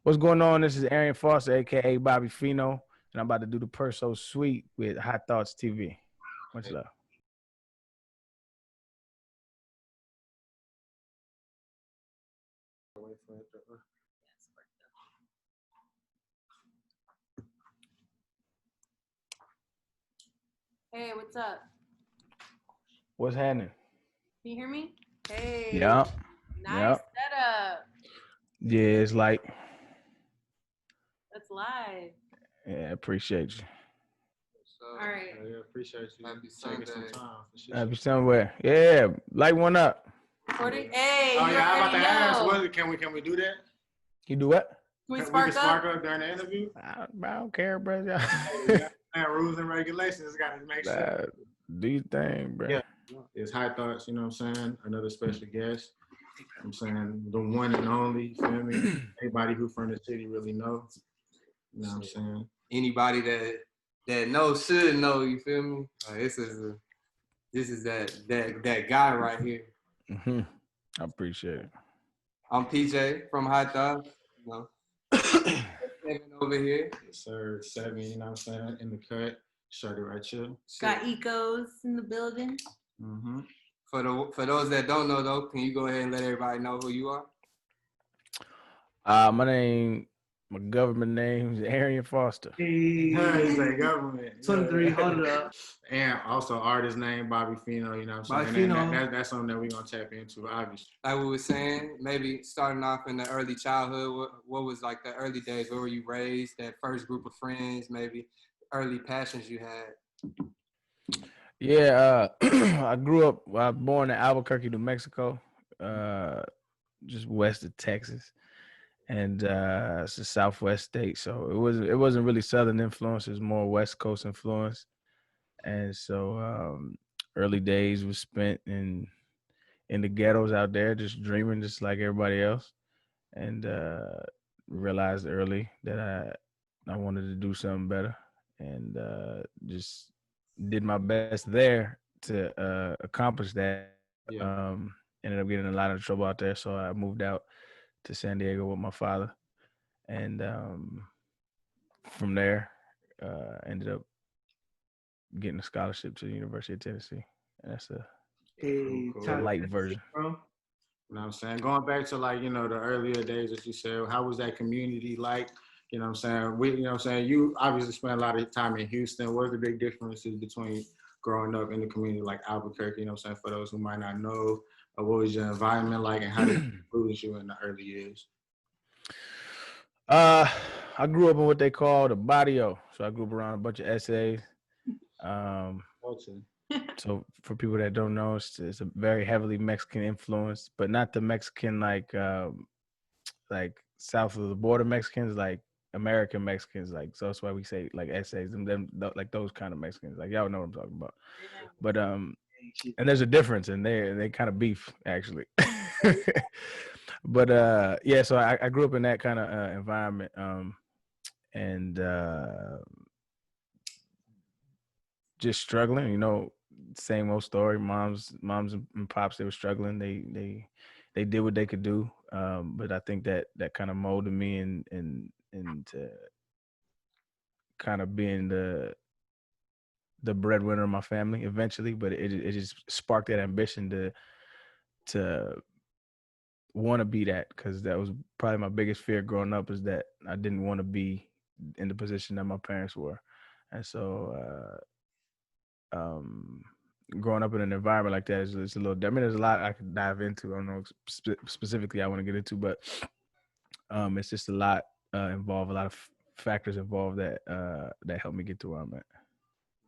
What's going on? This is Arian Foster, aka Bobby Feeno, and I'm about to do the Purse So Sweet with Hot Thoughts TV. Much love. Hey, what's up? What's happening? Can you hear me? Hey. Yeah. Nice setup. Yeah, it's like, That's live. yeah, appreciate you. All right. Yeah, appreciate you taking some time. For sure. Happy somewhere. Yeah, light one up. Recording. Hey, Oh you yeah, I'm about to already ask. know. Can we do that? You do what? Can we Can spark spark up? up during the interview? I don't care, bro. Rules and regulations. Got to make sure. Do your thing, bro. Yeah. It's High Thoughts. You know what I'm saying? Another special guest. I'm saying the one and only. You feel me? Anybody who from the city really know. You know what I'm saying? Anybody that knows should know. You feel me? This is that guy right here. Mm-hmm. I appreciate it. I'm PJ from Hot Dog. You know, Kevin over here. Yes, sir. 7. You know what I'm saying? In the cut. Shorty right here. Got ecos in the building. Mm-hmm. For those that don't know though, can you go ahead and let everybody know who you are? My government name is Arian Foster. He's a government. 23, hold it up. And also artist name Bobby Feeno, you know what I'm Bobby saying? Feeno. That's something that we're gonna tap into, obviously. Like we were saying, maybe starting off in the early childhood, what was like the early days? Where were you raised? That first group of friends, maybe early passions you had. Yeah, I was born in Albuquerque, New Mexico, just west of Texas, and it's a Southwest state, so it wasn't really Southern influence; it was more West Coast influence. And so early days was spent in the ghettos out there, just dreaming, just like everybody else, and realized early that I wanted to do something better, and just did my best there to accomplish that. Ended up getting in a lot of trouble out there, so I moved out to San Diego with my father, and from there ended up getting a scholarship to the University of Tennessee. And that's a light version. Bro. You know what I'm saying? Going back to like, you know, the earlier days that you said, how was that community like? You know what I'm saying? You know what I'm saying? You obviously spent a lot of time in Houston. What are the big differences between growing up in the community like Albuquerque, you know what I'm saying? For those who might not know, what was your environment like and how did it influence you in the early years? I grew up in what they call the barrio. So I grew up around a bunch of essays. So for people that don't know, it's a very heavily Mexican influence, but not the Mexican like south of the border Mexicans, like American Mexicans. Like, so that's why we say like essays and them like those kind of Mexicans. Like, y'all know what I'm talking about. Yeah. But and there's a difference in there. They kind of beef actually. But yeah, so I grew up in that kind of environment, and just struggling. You know, same old story. Moms and pops, they were struggling. They did what they could do, but I think that kind of molded me into kind of being the breadwinner of my family eventually. But it just sparked that ambition to want to be that, because that was probably my biggest fear growing up, is that I didn't want to be in the position that my parents were. And so growing up in an environment like that is a little, I mean, there's a lot I could dive into. I don't know specifically I want to get into, but it's just a lot involved, a lot of factors involved that helped me get to where I'm at.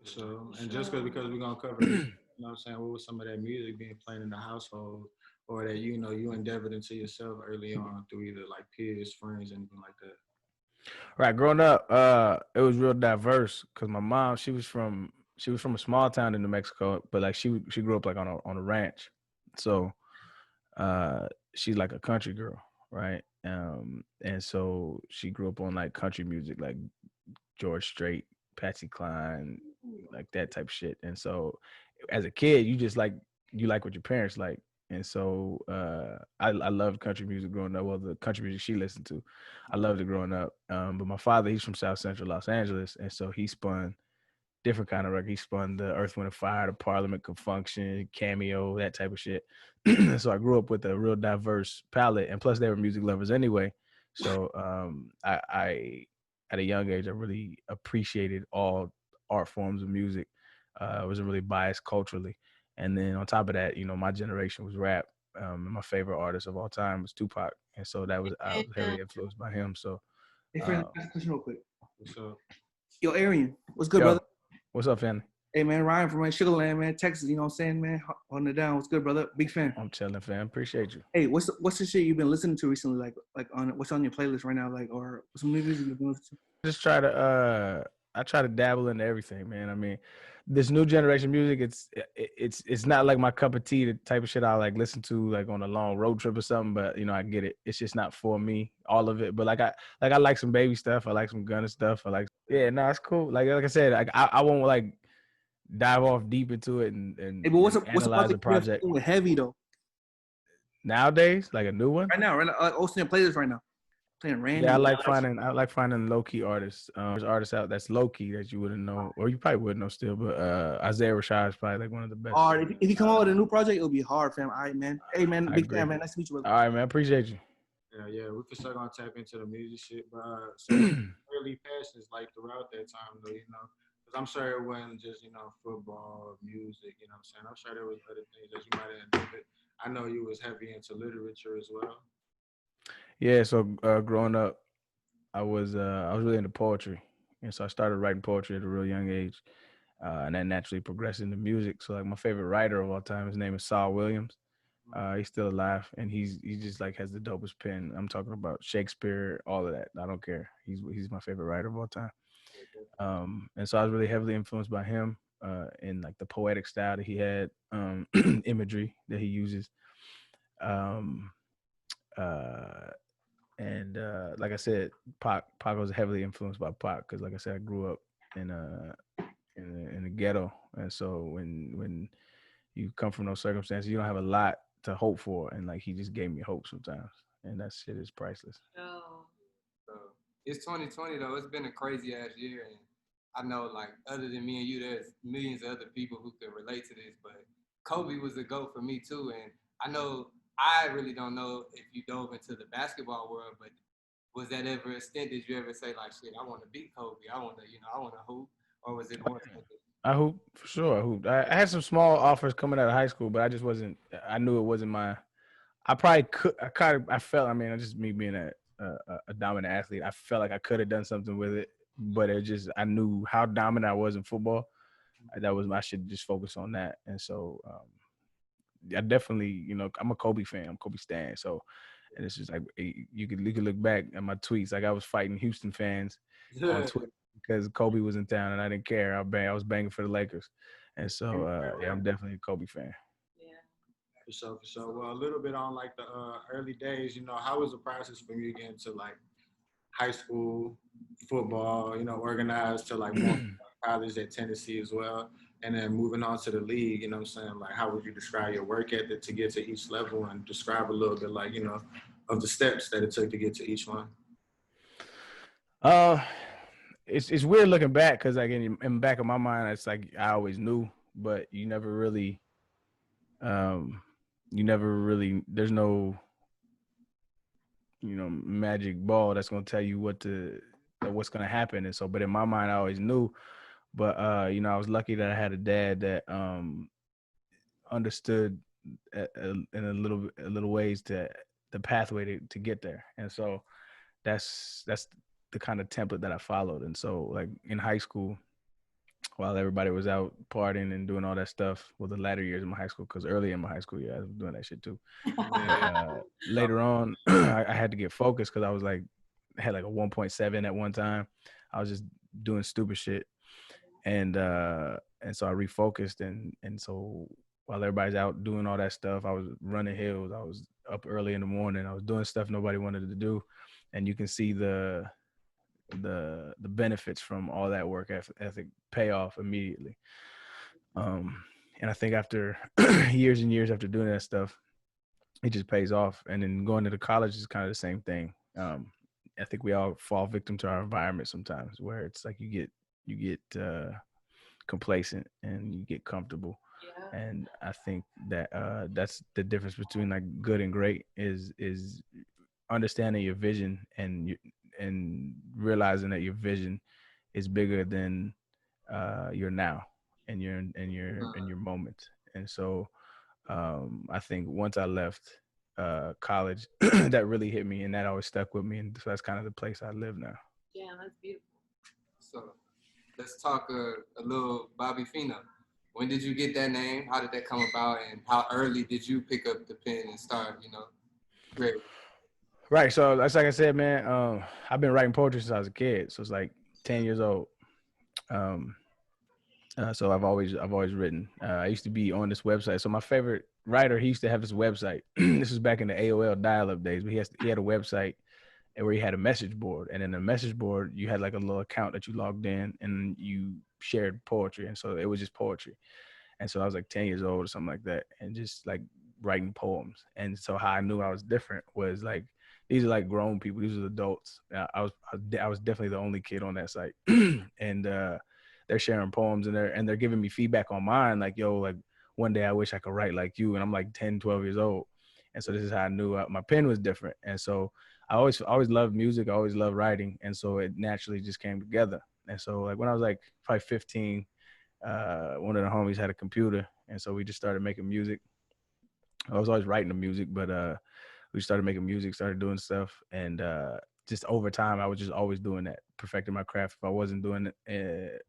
So, and just because we're gonna cover, you know what I'm saying, what was some of that music being played in the household, or that you know you endeavored into yourself early on through either like peers, friends, anything like that? Right, growing up, it was real diverse because my mom, she was from a small town in New Mexico, but like she grew up like on a ranch, so she's like a country girl, right? And so she grew up on like country music, like George Strait, Patsy Cline, like that type of shit. And so as a kid, you like what your parents like, And so I loved country music growing up. Well, the country music she listened to, I loved it growing up. But my father, he's from South Central Los Angeles, and so he spun different kind of record. He spun the Earth, Wind and Fire, the Parliament, Confunction, Cameo, that type of shit. So I grew up with a real diverse palette, and plus they were music lovers anyway. So I at a young age I really appreciated all art forms of music. I wasn't really biased culturally, and then on top of that, you know, my generation was rap. And my favorite artist of all time was Tupac, and so that was I was heavily influenced by him. So, Hey, friend, ask a question real quick. So Yo, Arian, what's good, yo, brother? what's up, family? Hey, man, Ryan from Sugarland, man, Texas. You know what I'm saying, man? On the down, what's good, brother? Big fan. I'm chilling, fam. Appreciate you. Hey, what's the shit you've been listening to recently? Like on what's on your playlist right now? Like, or some new music you've been listening to? Just try to I try to dabble into everything, man. I mean, this new generation music, it's not like my cup of tea, the type of shit I like listen to like on a long road trip or something, but you know, I get it. It's just not for me, all of it. But I like some baby stuff, I like some Gunna stuff. I like no, it's cool. Like I said, I won't like dive off deep into it and Hey, but what's the analyze the project. with heavy though? Nowadays, like a new one. Right now, like also in your playlist right now. Playing random. Yeah, I like finding low key artists. There's artists out that's low key that you wouldn't know, or you probably wouldn't know still. But Isaiah Rashad is probably like one of the best. Hard. If you come out with a new project, it'll be hard, fam. All right, man. Hey, man, I big agree. fan, man. Nice to meet you, brother. All right, man. Appreciate you. yeah, we for sure gonna tap into the music shit, but so early passions like throughout that time though, you know, because I'm sure it wasn't just football, music, you know what I'm saying. I'm sure there was other things that you might have enjoyed. I know you was heavy into literature as well. Yeah. So growing up, I was really into poetry, and so I started writing poetry at a real young age, and that naturally progressed into music. So like my favorite writer of all time, his name is Saul Williams. He's still alive, and he just like has the dopest pen. I'm talking about Shakespeare, all of that. I don't care. He's my favorite writer of all time. And so I was really heavily influenced by him in like the poetic style that he had, imagery that he uses. Um, and like I said, Pac was heavily influenced by Pac because, like I said, I grew up in the ghetto, and so when you come from those circumstances, you don't have a lot to hope for, and like he just gave me hope sometimes, and that shit is priceless. Oh. So it's 2020 though. It's been a crazy ass year, and I know like other than me and you, there's millions of other people who could relate to this. But Kobe was a GOAT for me too, and I know I really don't know if you dove into the basketball world, but was that ever a stint? Did you ever say like, shit, I want to beat Kobe? I want to, I want to hoop, or was it more? I hoop for sure. I hooped. I had some small offers coming out of high school, but I just wasn't. I knew it wasn't my. I probably could. I felt. I mean, just me being a dominant athlete. I felt like I could have done something with it, but it just. I knew how dominant I was in football. That was. I should just focus on that. And so, I definitely. I'm a Kobe fan. I'm Kobe stan. So, and it's just like you could look back at my tweets. Like I was fighting Houston fans on Twitter because Kobe was in town and I didn't care. I was banging for the Lakers, and so yeah, I'm definitely a Kobe fan. For sure. Well, a little bit on like the early days, how was the process for you getting to like high school football, organized to like more college at Tennessee as well, and then moving on to the league, you know what I'm saying? Like, how would you describe your work ethic to get to each level and describe a little bit like, of the steps that it took to get to each one? It's weird looking back because like in the back of my mind, it's like I always knew, but you never really, there's no, magic ball that's gonna tell you what's gonna happen. And so, but in my mind, I always knew. But I was lucky that I had a dad that understood in a little ways the pathway to get there. And so that's the kind of template that I followed. And so like in high school, while everybody was out partying and doing all that stuff, well, the latter years of my high school, because early in my high school, yeah, I was doing that shit too. Later on, I had to get focused because I had like a 1.7 at one time. I was just doing stupid shit. And so I refocused, and so while everybody's out doing all that stuff, I was running hills. I was up early in the morning. I was doing stuff nobody wanted to do, and you can see the benefits from all that work ethic pay off immediately. And I think after years and years after doing that stuff, it just pays off. And then going to college is kind of the same thing. I think we all fall victim to our environment sometimes, where it's like you get complacent and you get comfortable. Yeah. And I think that that's the difference between like good and great is understanding your vision and realizing that your vision is bigger than your now and your moment. And so I think once I left college, that really hit me, and that always stuck with me. And so that's kind of the place I live now. Yeah, that's beautiful. So let's talk a little Bobby Feeno. When did you get that name? How did that come about? And how early did you pick up the pen and start, creating? Right. So that's like I said, man. I've been writing poetry since I was a kid. So it's like 10 years old. Um, so I've always written. I used to be on this website. So my favorite writer, he used to have this website. This was back in the AOL dial-up days. But he had a website where he had a message board, and in the message board you had like a little account that you logged in, and you shared poetry, and so it was just poetry. And so I was like 10 years old or something like that, and just like writing poems. And so how I knew I was different was like, these are like grown people, these are adults. I was definitely the only kid on that site. And they're sharing poems, and they're giving me feedback on mine, like, yo, like one day I wish I could write like you. And I'm like 10, 12 years old. And so this is how I knew my pen was different. And so I always loved music. I always loved writing. And so it naturally just came together. And so like when I was like probably 15, one of the homies had a computer. And so we just started making music. I was always writing the music, but we started making music, started doing stuff. And just over time, I was just always doing that, perfecting my craft. If I wasn't doing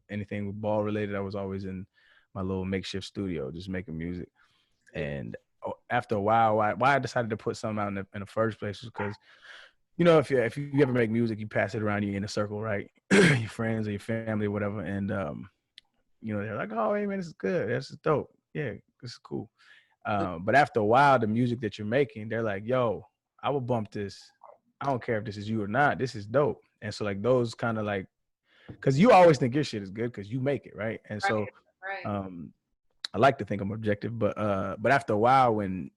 anything with ball related, I was always in my little makeshift studio, just making music. And after a while, why I decided to put something out in the first place was because, if you ever make music, you pass it around, you're in a circle, right? Your friends or your family or whatever. And, they're like, oh, hey, man, this is good. This is dope. Yeah, this is cool. But after a while, the music that you're making, they're like, yo, I will bump this. I don't care if this is you or not. This is dope. And so like those kind of like, because you always think your shit is good because you make it, right? And so Right. I like to think I'm objective, but after a while, when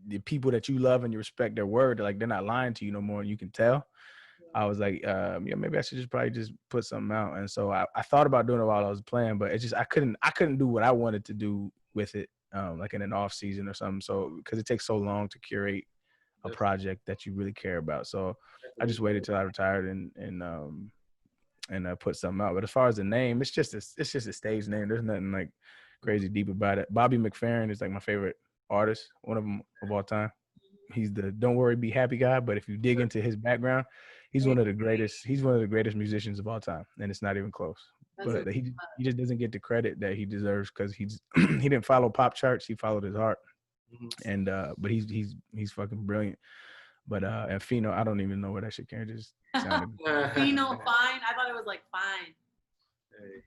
the people that you love and you respect their word, they're not lying to you no more, and you can tell. I was like, maybe I should just put something out. And so I thought about doing it while I was playing, but it's just I couldn't do what I wanted to do with it, like in an off season or something. So because it takes so long to curate a project that you really care about. So I just waited till I retired and put something out. But as far as the name, it's just a stage name. There's nothing like crazy deep about it. Bobby McFerrin is like my favorite artist, one of them of all time. He's the don't worry, be happy guy. But if you dig into his background, he's one of the greatest. He's one of the greatest musicians of all time, and it's not even close. But he just doesn't get the credit that he deserves because he didn't follow pop charts. He followed his heart, and but he's fucking brilliant. But and Feeno, I don't even know where that shit came. Just sounded. Feeno, fine. I thought it was like fine.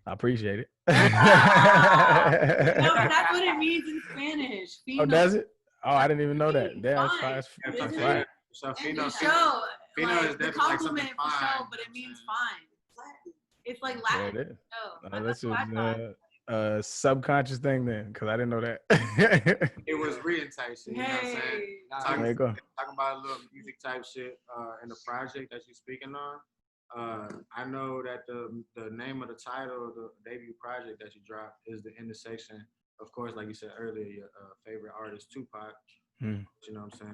I appreciate it. No, that's what it means in Spanish. Feeno. Oh, does it? Oh, I didn't even know that. That's fine. That's fine. So And Feeno, the show, Feeno like, is the definitely like compliment something for show, fine. but it means fine. It's like Yeah, Latin. it is. Oh, That's what I thought. a subconscious thing then, because I didn't know that. It was reading type shit. You know what I'm saying? Hey. There you go. Talking about a little music type shit in the project that you're speaking on. I know that the name of the title of the debut project that you dropped is the intersection. Of course, like you said earlier, your favorite artist Tupac. You know what I'm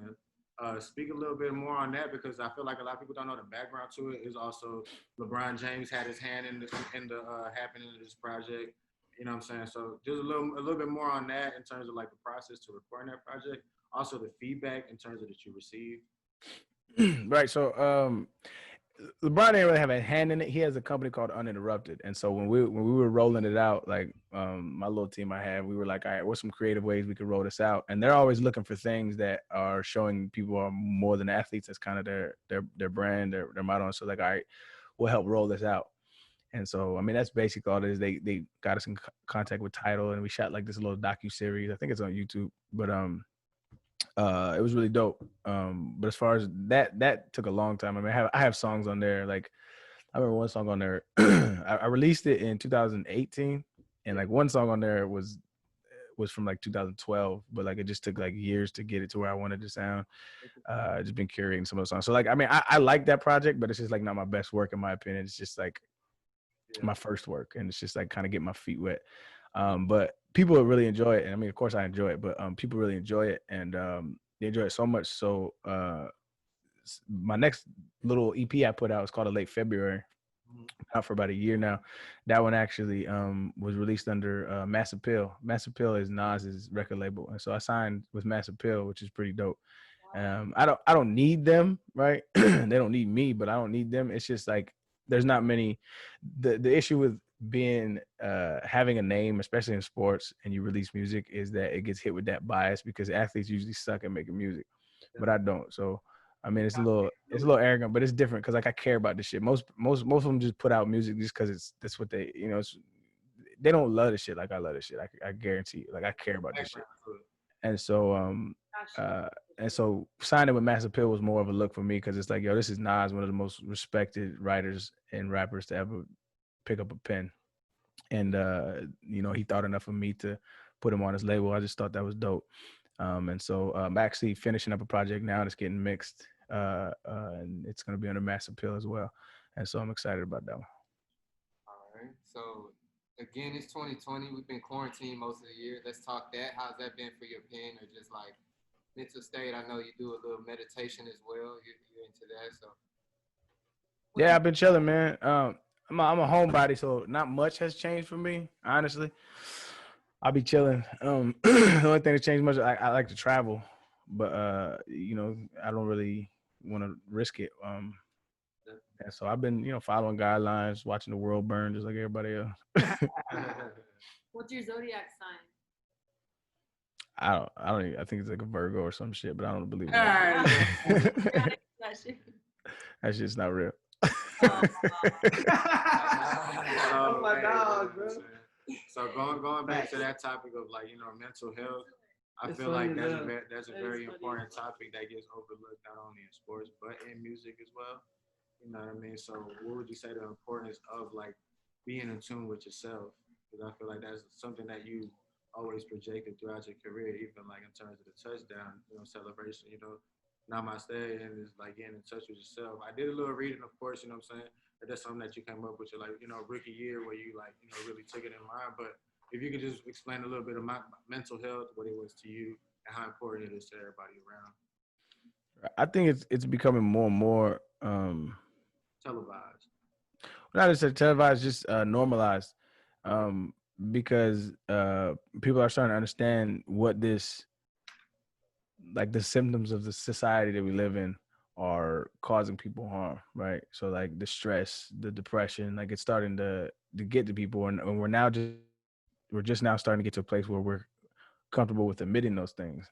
saying? Speak a little bit more on that because I feel like a lot of people don't know the background to it. Is also LeBron James had his hand in the happening of this project. You know what I'm saying? So just a little bit more on that in terms of like the process to recording that project. Also the feedback in terms of that you received. Right. So LeBron didn't really have a hand in it. He has a company called Uninterrupted. And so when we were rolling it out, like my little team I had, we were like, all right, what's some creative ways we could roll this out? And they're always looking for things that are showing people are more than athletes. That's kind of their brand, their motto. And so like, all right, we'll help roll this out. And so, I mean, that's basically all it is. They got us in contact with Tidal, and we shot like this little docu-series. I think it's on YouTube, but it was really dope. But as far as that took a long time. I mean, I have songs on there. Like I remember one song on there. I released it in 2018, and like one song on there was was from like 2012, but like it just took like years to get it to where I wanted to sound. Just been curating some of those songs. So like, I mean, I like that project, but it's just like not my best work in my opinion. It's just like my first work, and it's just like kind of get my feet wet. But people really enjoy it, and I mean, of course, I enjoy it, but people really enjoy it, and they enjoy it so much. So my next little EP I put out is called A Late February. Out for about a year now. That one actually was released under Mass Appeal. Mass Appeal is Nas's record label, and so I signed with Mass Appeal, which is pretty dope. I don't need them, right? They don't need me, but I don't need them. It's just like there's not many. The issue with being having a name, especially in sports, and you release music, is that it gets hit with that bias because athletes usually suck at making music, but I don't. So I mean, it's a little arrogant, but it's different because like I care about this shit. Most of them just put out music just because that's what they, you know. They don't love this shit like I love this shit. I guarantee you, like I care about this shit. And so signing with Mass Appeal was more of a look for me because it's like, yo, this is Nas, one of the most respected writers and rappers to ever pick up a pen. And you know, he thought enough of me to put him on his label. I just thought that was dope. And so I'm actually finishing up a project now that's getting mixed. And it's gonna be under Mass Appeal as well. And so I'm excited about that one. All right. So again, it's 2020. We've been quarantined most of the year. Let's talk that. How's that been for your pen or just like mental state? I know you do a little meditation as well. You're into that, so. Yeah, I've been chilling, man. I'm a homebody, so not much has changed for me, honestly. I'll be chilling. The only thing that changed much, I like to travel, but you know, I don't really want to risk it. And so I've been, you know, following guidelines, watching the world burn just like everybody else. What's your zodiac sign? I don't even, I think it's like a Virgo or some shit, but I don't believe in That shit. that shit's not real. Oh my dog, bro. So going back to that topic of like, you know, mental health, I It's feel like funny, that's yeah. that's a very important topic that gets overlooked not only in sports but in music as well. You know what I mean? So what would you say the importance of like being in tune with yourself? Because I feel like that's something that you always projected throughout your career, even like in terms of the touchdown, you know, celebration, you know. Namaste and is like getting in touch with yourself. I did a little reading, of course, you know what I'm saying? But that's something that you came up with your like, you know, rookie year where you like, you know, really took it in mind. But if you could just explain a little bit of my mental health, what it was to you, and how important it is to everybody around. I think it's becoming more and more Televised. not just televised, just normalized, because people are starting to understand what this, like the symptoms of the society that we live in are causing people harm, right? So like the stress, the depression, like it's starting to get to people, and we're just now starting to get to a place where we're comfortable with admitting those things.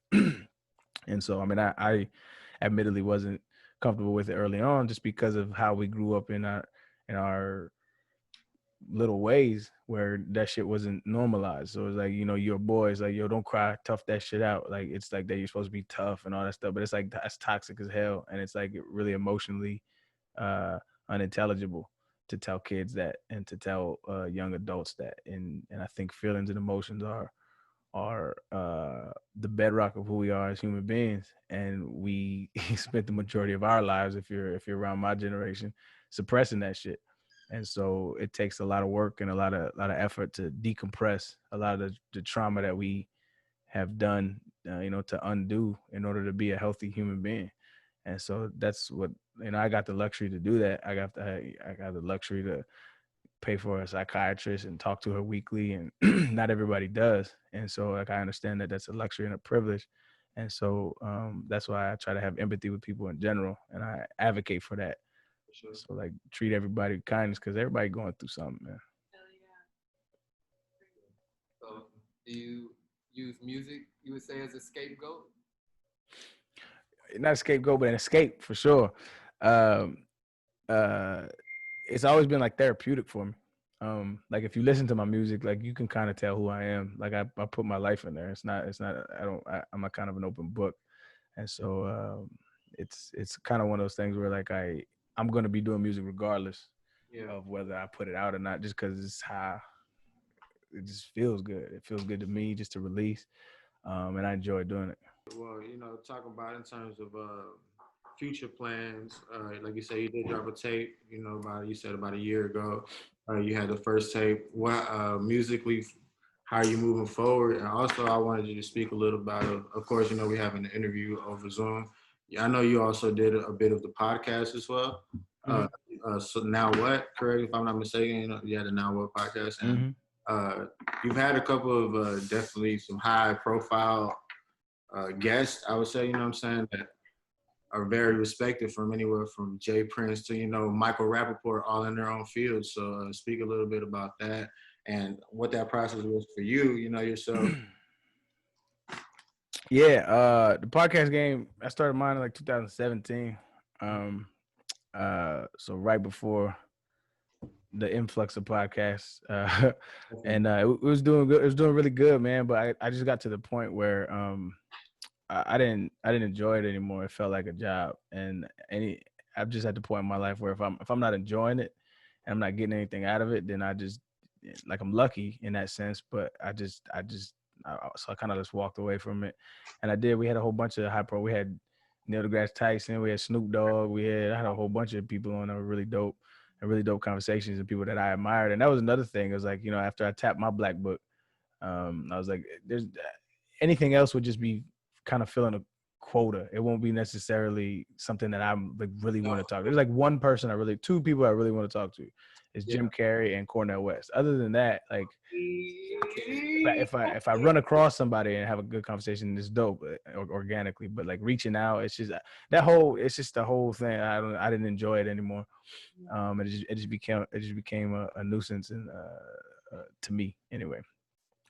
And so, I mean, I admittedly wasn't comfortable with it early on just because of how we grew up in our little ways where that shit wasn't normalized. So it's like, you know, your boys like, yo, don't cry, tough that shit out. Like it's like that you're supposed to be tough and all that stuff, but it's like that's toxic as hell, and it's like really emotionally uh unintelligible to tell kids that and to tell young adults that. And I think feelings and emotions are the bedrock of who we are as human beings, and we spent the majority of our lives, if you're around my generation, suppressing that shit. And so it takes a lot of work and a lot of effort to decompress a lot of the trauma that we have done, you know, to undo in order to be a healthy human being. And so that's what, you know, I got the luxury to do that. I got the luxury to pay for a psychiatrist and talk to her weekly, and not everybody does. And so like I understand that that's a luxury and a privilege. And so that's why I try to have empathy with people in general, and I advocate for that. For sure. So like treat everybody with kindness because everybody going through something, man. Hell yeah. So do you use music, you would say, as a scapegoat? Not a scapegoat, but an escape for sure. Um, uh, it's always been like therapeutic for me. Like if you listen to my music, like you can kind of tell who I am. Like I put my life in there. I'm a kind of an open book. And so it's kind of one of those things where like I'm going to be doing music regardless Yeah. of whether I put it out or not, just because it's how it just feels good. It feels good to me just to release, and I enjoy doing it. Well, talking about in terms of future plans, like you say, you did drop a tape. You said about a year ago, you had the first tape. What musically, how are you moving forward? And also, I wanted you to speak a little about, of course, we have an interview over Zoom. Yeah, I know you also did a bit of the podcast as well. So now what? Correct, if I'm not mistaken. You had a Now What podcast, and you've had a couple of definitely some high profile guests, I would say, what I'm saying, that are very respected, from anywhere from Jay Prince to, Michael Rappaport, all in their own fields. So speak a little bit about that and what that process was for you, yourself. Yeah, the podcast game, I started mine in like 2017. So right before the influx of podcasts, and it was doing good. It was doing really good, man. But I just got to the point where I didn't enjoy it anymore. It felt like a job, and I'm just at the point in my life where if I'm not enjoying it and I'm not getting anything out of it, then I just, like, I'm lucky in that sense. But so I kind of just walked away from it, and we had a whole bunch of high pro. We had Neil deGrasse Tyson, we had Snoop Dogg, I had a whole bunch of people on that were really dope, and really dope conversations, and people that I admired. And that was another thing. It was like, after I tapped my black book, I was like, there's anything else would just be kind of filling a quota. It won't be necessarily something that I'm like really want to talk to. There's like two people I really want to talk to. It's Jim Carrey and Cornel West. Other than that, like, if I run across somebody and have a good conversation, it's dope organically. But like reaching out, it's just the whole thing. I didn't enjoy it anymore. It just became a nuisance, and to me anyway.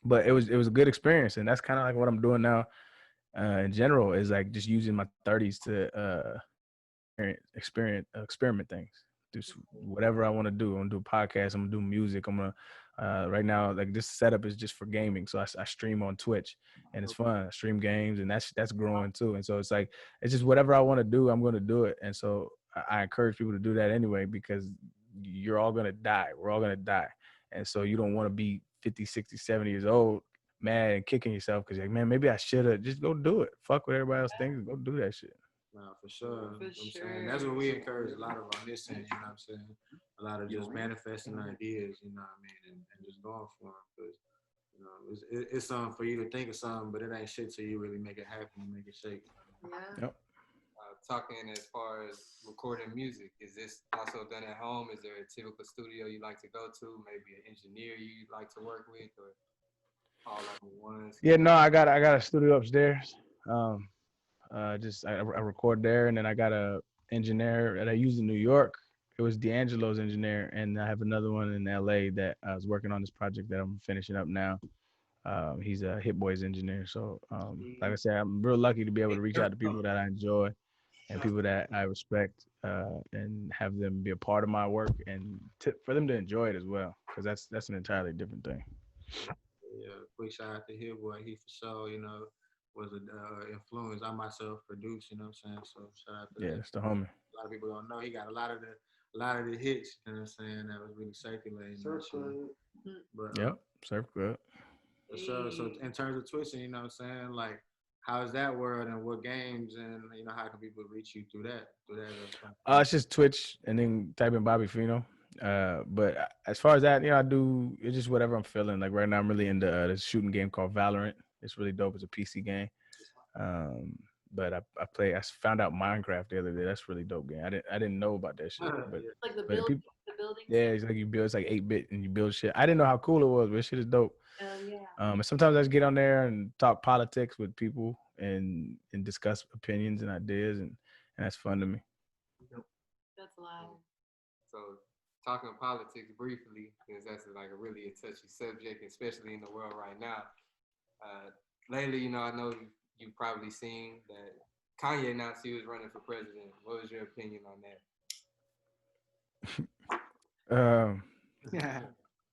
But it was a good experience, and that's kind of like what I'm doing now. In general, is like just using my 30s to experiment things. Do whatever I want to do. I'm gonna do a podcast. I'm gonna do music. I'm gonna right now, like, this setup is just for gaming. So I stream on Twitch, and it's fun. I stream games, and that's growing too. And so it's like, it's just whatever I want to do, I'm gonna do it. And so I encourage people to do that anyway, because you're all gonna die. We're all gonna die. And so you don't want to be 50, 60, 70 years old, mad and kicking yourself because you're like, man, maybe I should have. Just go do it. Fuck what everybody else thinks. Go do that shit. No, for sure. For I'm sure. saying that's what we encourage a lot of on this end. I'm saying, a lot of just manifesting ideas. What I mean, and just going for them, because it's something for you to think of something, but it ain't shit till you really make it happen and make it shake. Yeah. Yep. Talking as far as recording music, is this also done at home? Is there a typical studio you like to go to? Maybe an engineer you like to work with, or all at once? Yeah, no, I got a studio upstairs. I record there, and then I got a engineer that I use in New York. It was D'Angelo's engineer, and I have another one in LA that I was working on this project that I'm finishing up now. He's a Hit Boys engineer. So, like I said, I'm real lucky to be able to reach out to people that I enjoy and people that I respect, and have them be a part of my work, and for them to enjoy it as well, because that's an entirely different thing. Yeah, quick shout out to Hit Boy. He for sure, was an influence. I myself produced, what I'm saying? So shout out to Yeah, that. it's the homie. A lot of people don't know he got a lot of the hits, what I'm saying, that was really circulating. But Yep, Surf Club. for sure. So in terms of Twitching, what I'm saying, like, how's that world, and what games, and how can people reach you through that? It's just Twitch, and then type in Bobby Feeno. But as far as that, I do, it's just whatever I'm feeling. Like right now, I'm really into this shooting game called Valorant. It's really dope. It's a PC game. But I found out Minecraft the other day. That's a really dope game. I didn't know about that shit. But Like the people, building. yeah, it's like it's like 8-bit and you build shit. I didn't know how cool it was, but shit is dope. Oh yeah. And sometimes I just get on there and talk politics with people and discuss opinions and ideas, and that's fun to me. That's loud. So, talking politics briefly, because that's like a really a touchy subject, especially in the world right now. Lately, I know you've probably seen that Kanye announced he was running for president. What was your opinion on that? Yeah.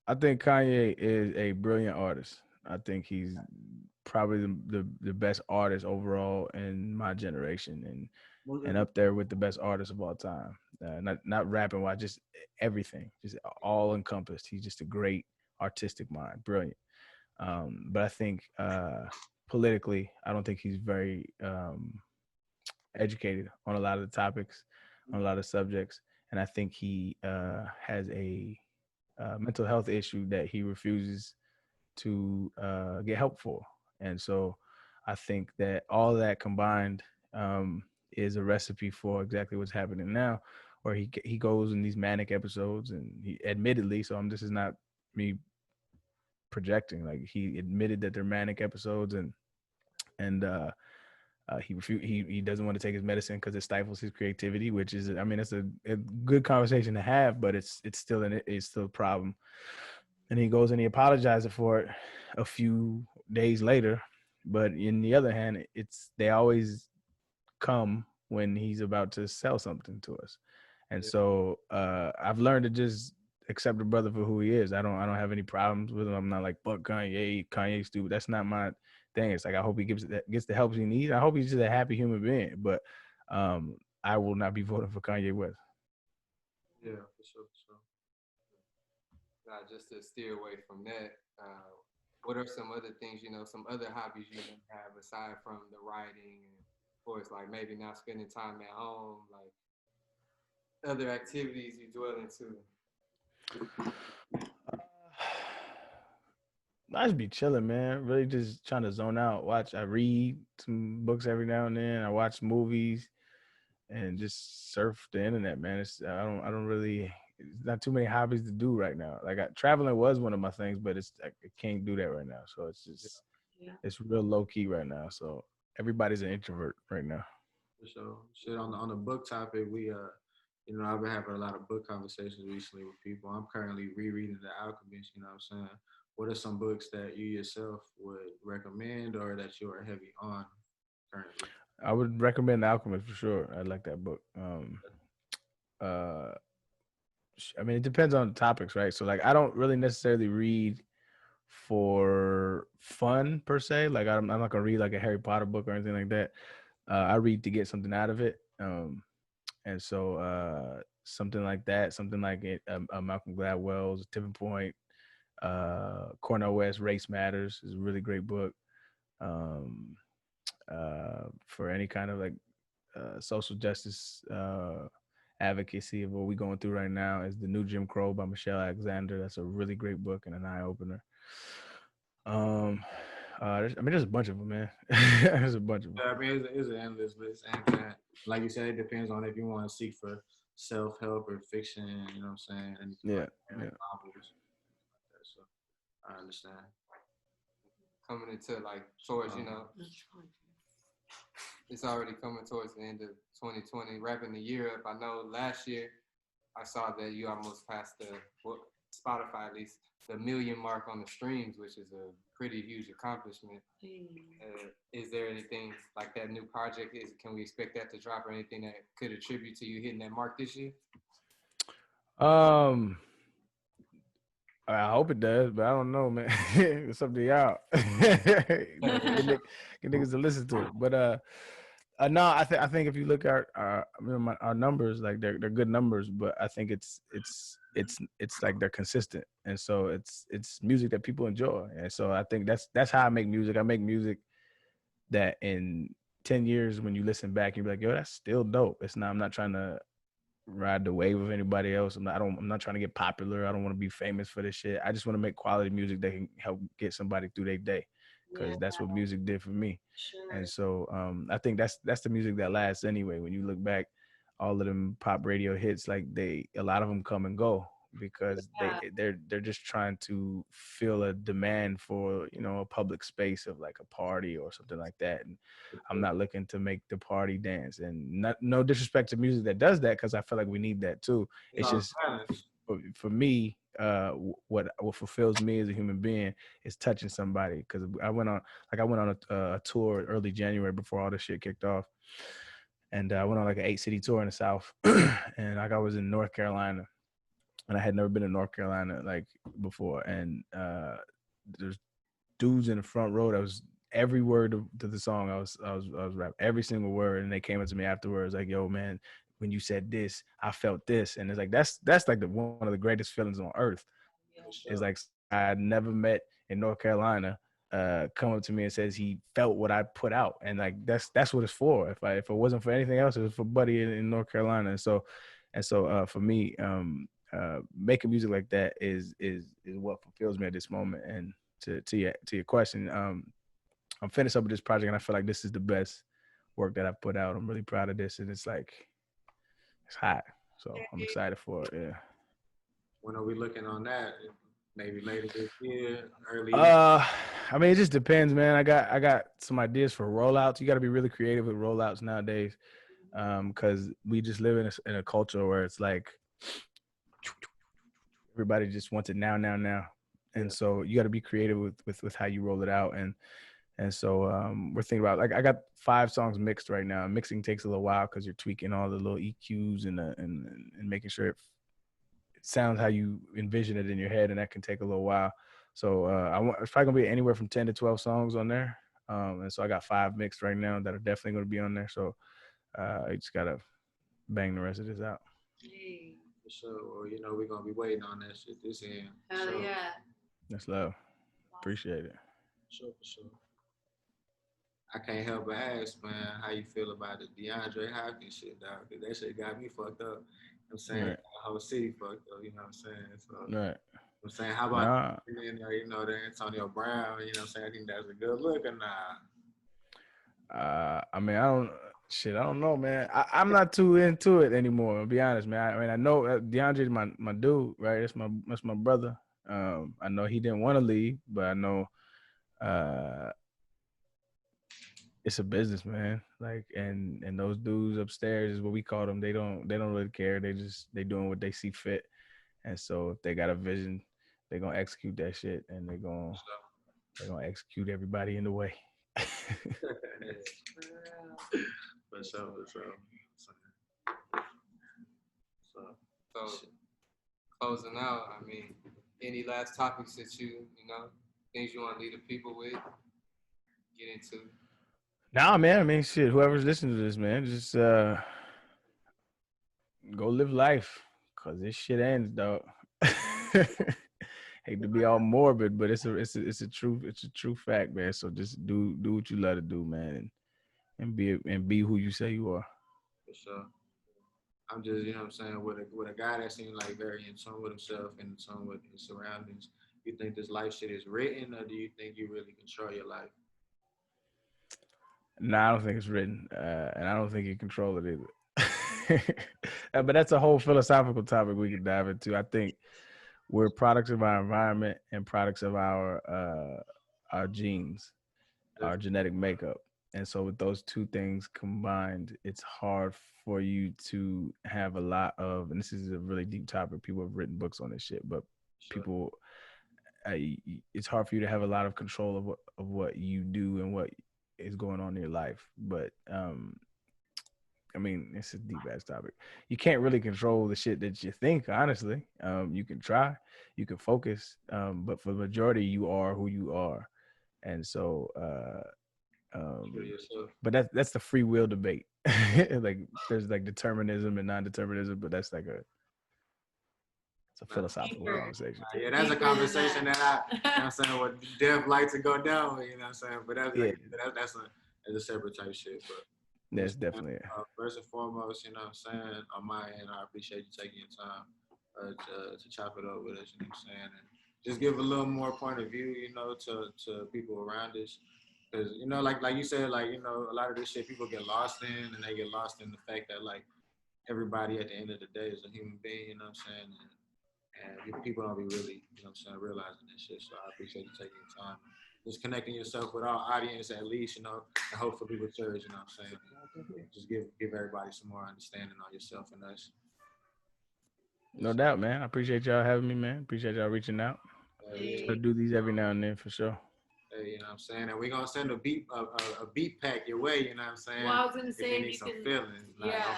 I think Kanye is a brilliant artist. I think he's probably the best artist overall in my generation, and up there with the best artists of all time. Not rapping wise, just everything, just all encompassed. He's just a great artistic mind, brilliant. But I think politically, I don't think he's very educated on a lot of the topics, on a lot of subjects, and I think he has a mental health issue that he refuses to get help for. And so I think that all of that combined is a recipe for exactly what's happening now, where he goes in these manic episodes, and he admittedly, so this is not me projecting, like he admitted that they're manic episodes, and he doesn't want to take his medicine because it stifles his creativity, which is, I mean, it's a good conversation to have, but it's still a problem. And he goes and he apologizes for it a few days later. But in the other hand, they always come when he's about to sell something to us. And so I've learned to just accept the brother for who he is. I don't have any problems with him. I'm not like, but Kanye stupid. That's not my thing. It's like, I hope he gets the help he needs. I hope he's just a happy human being. But I will not be voting for Kanye West. Yeah, for sure, for sure. Just to steer away from that, what are some other things, some other hobbies you may have aside from the writing, and of course, like maybe not spending time at home, like other activities you dwell into? I just be chilling, man. Really just trying to zone out. I read some books every now and then. I watch movies and just surf the internet, man. I don't really, it's not too many hobbies to do right now. Like traveling was one of my things, but I can't do that right now. So it's just, it's real low key right now. So everybody's an introvert right now. For sure. Shit, on the book topic, I've been having a lot of book conversations recently with people. I'm currently rereading The Alchemist. You know what I'm saying? What are some books that you yourself would recommend, or that you are heavy on currently? I would recommend The Alchemist for sure. I like that book. I mean, it depends on the topics, right? So like, I don't really necessarily read for fun per se. Like I'm not gonna read like a Harry Potter book or anything like that. I read to get something out of it. And so something like that, something like it, Malcolm Gladwell's Tipping Point, Cornel West, Race Matters is a really great book. Um, for any kind of like social justice advocacy of what we're going through right now is The New Jim Crow by Michelle Alexander. That's a really great book and an eye opener. There's a bunch of them, man. There's a bunch of them. Yeah, I mean, it's an endless list. And like you said, it depends on if you want to seek for self-help or fiction, you know what I'm saying? And novels. So I understand. Coming into like towards, it's already coming towards the end of 2020, wrapping the year up. I know last year I saw that you almost passed Spotify at least, the million mark on the streams, which is a pretty huge accomplishment. Is there anything like that new project? Can we expect that to drop, or anything that could attribute to you hitting that mark this year? I hope it does, but I don't know, man. It's up to y'all. Get niggas to listen to it. But no, I think if you look at our numbers, like they're good numbers, but I think it's like they're consistent, and so it's music that people enjoy, and so I think that's how I make music. I make music that in 10 years, when you listen back, you'll be like, yo, that's still dope. I'm not trying to ride the wave of anybody else. I'm not trying to get popular. I don't want to be famous for this shit. I just want to make quality music that can help get somebody through their day, because that's what music did for me. Sure. And so I think that's the music that lasts anyway. When you look back, all of them pop radio hits, like a lot of them come and go because they're just trying to fill a demand for, a public space of like a party or something like that. And I'm not looking to make the party dance, and no disrespect to music that does that, because I feel like we need that too. It's just for me, what fulfills me as a human being is touching somebody. Because I went on a tour early January before all this shit kicked off, and I went on like an 8-city tour in the South, and like I was in North Carolina, and I had never been to North Carolina like before, and there's dudes in the front row that was every word to the song I was rapping, every single word, and they came up to me afterwards like, yo man, when you said this, I felt this. And it's like that's like one of the greatest feelings on earth. It's like I had never met in North Carolina come up to me and says he felt what I put out, and like that's what it's for. If it wasn't for anything else, it was for Buddy in North Carolina. And so for me, making music like that is what fulfills me at this moment. And to your question, I'm finished up with this project, and I feel like this is the best work that I've put out. I'm really proud of this, and it's hot. So I'm excited for it. Yeah. When are we looking on that? Maybe later this year, early. I mean, it just depends, man. I got some ideas for rollouts. You got to be really creative with rollouts nowadays, because we just live in a culture where it's like everybody just wants it now, and so you got to be creative with how you roll it out. And so we're thinking about, like, I got 5 songs mixed right now. Mixing takes a little while because you're tweaking all the little EQs and making sure it sounds how you envision it in your head, and that can take a little while. So it's probably gonna be anywhere from 10 to 12 songs on there. And so I got 5 mixed right now that are definitely gonna be on there. So I just gotta bang the rest of this out. Hey. For sure. Well, you know, we're gonna be waiting on that shit this end. Hell yeah. That's love. Appreciate it. For sure. I can't help but ask, man, how you feel about the DeAndre Hopkins shit, dog? Cause that shit got me fucked up. I'm saying Right. the whole city fucked up. You know what I'm saying? So Right. I'm saying, how about you know, the Antonio Brown? You know what I'm saying? I think that's a good look or nah? I mean, I don't know, man. I'm not too into it anymore, to be honest, man. I know DeAndre's my dude, right? That's my brother. I know he didn't want to leave, but I know it's a business, man. Like, and those dudes upstairs is what we call them. They don't really care. They doing what they see fit. And so if they got a vision, they're gonna execute that shit, and they're gonna execute everybody in the way. For sure. So closing out, I mean, any last topics that you know, things you want to leave the people with, get into? Nah, man. I mean, shit. Whoever's listening to this, man, just go live life, cause this shit ends, dog. Hate to be all morbid, but it's a true fact, man. So just do what you love to do, man, and be who you say you are. For sure. I'm just, you know what I'm saying, with a guy that seems like very in tune with himself and in tune with his surroundings. You think this life shit is written, or do you think you really control your life? Nah, I don't think it's written, and I don't think you control it either. But that's a whole philosophical topic we could dive into. I think we're products of our environment and products of our genes, our genetic makeup. And so with those two things combined, it's hard for you to have a lot of, and this is a really deep topic. People have written books on this shit, but people, it's hard for you to have a lot of control of what you do and what is going on in your life. But I mean, it's a deep ass topic. You can't really control the shit that you think, honestly. You can try, you can focus, but for the majority, you are who you are. And so, but that's the free will debate. Like, there's like determinism and non-determinism, but that's like it's a philosophical conversation. Yeah, that's a conversation that you know what I'm saying, what Dev like to go down with, you know what I'm saying? But that's a separate type shit. But that's definitely first and foremost, you know what I'm saying, on my end, I appreciate you taking your time to chop it up with us, you know what I'm saying, and just give a little more point of view, you know, to people around us. Because, you know, like you said, like, you know, a lot of this shit people get lost in, and they get lost in the fact that, like, everybody at the end of the day is a human being, you know what I'm saying? And people don't be really, you know what I'm saying, realizing this shit. So I appreciate you taking your time. Just connecting yourself with our audience at least, you know, and hope for people church, you know what I'm saying? Just give everybody some more understanding on yourself and us. No doubt, man. I appreciate y'all having me, man. Appreciate y'all reaching out. I do these every now and then for sure. Hey, you know what I'm saying? And we're going to send a beat pack your way, you know what I'm saying? Well, I was going to say, if you need some feelings. Yeah.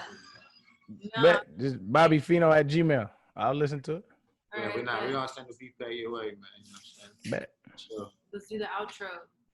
But just Bobby Feeno at Gmail. I'll listen to it. Yeah, we're going to send a beat pack your way, man. You know what I'm saying? Bet. Sure. Let's do the outro.